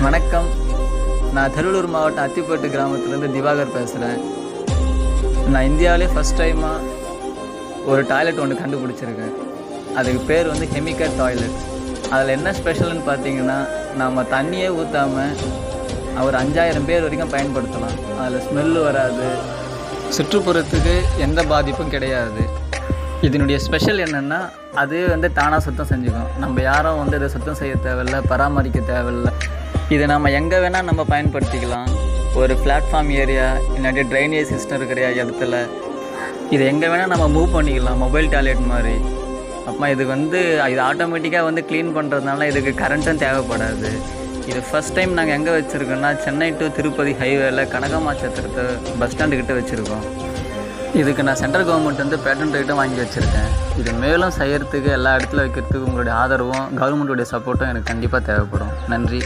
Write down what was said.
வணக்கம். நான் திருவள்ளூர் மாவட்டம் அத்திப்பட்டு கிராமத்துலேருந்து திவாகர் பேசுகிறேன். நான் இந்தியாவிலே ஃபஸ்ட் டைமாக ஒரு டாய்லெட் ஒன்று கண்டுபிடிச்சிருக்கேன். அதுக்கு பேர் வந்து ஹெமிகட் டாய்லெட். அதில் என்ன ஸ்பெஷல்னு பார்த்தீங்கன்னா, நம்ம தண்ணியே ஊற்றாமல் ஒரு 5000 பேர் வரைக்கும் பயன்படுத்தலாம். அதில் ஸ்மெல்லு வராது, சுற்றுப்புறத்துக்கு எந்த பாதிப்பும் கிடையாது. இதனுடைய ஸ்பெஷல் என்னென்னா, அது வந்து தானாக சுத்தம் செஞ்சுக்கும். நம்ம யாரும் வந்து இதை சுத்தம் செய்ய தேவையில்லை, பராமரிக்க தேவையில்லை. இதை நம்ம எங்கே வேணால் நம்ம பயன்படுத்திக்கலாம். ஒரு பிளாட்ஃபார்ம் ஏரியா இல்லாட்டி ட்ரைனேஜ் சிஸ்டம் இருக்கிற இடத்துல இதை எங்கே வேணால் நம்ம மூவ் பண்ணிக்கலாம், மொபைல் டாய்லெட் மாதிரி. அப்புறமா இது வந்து இது ஆட்டோமேட்டிக்காக வந்து க்ளீன் பண்ணுறதுனால இதுக்கு கரண்ட்டும் தேவைப்படாது. இது ஃபஸ்ட் டைம் நாங்கள் எங்கே வச்சுருக்கோன்னா, சென்னை டு திருப்பதி ஹைவேல கனகமாச்சத்திரத்தை பஸ் ஸ்டாண்டுக்கிட்ட வச்சுருக்கோம். இதுக்கு நான் சென்ட்ரல் கவர்மெண்ட் வந்து பேட்டன்ட் ரைட்டும் வாங்கி வச்சுருக்கேன். இது மேலும் செய்கிறதுக்கு எல்லா இடத்துல வைக்கிறதுக்கு உங்களுடைய ஆதரவும் கவர்மெண்ட்டுடைய சப்போர்ட்டும் எனக்கு கண்டிப்பாக தேவைப்படும். நன்றி.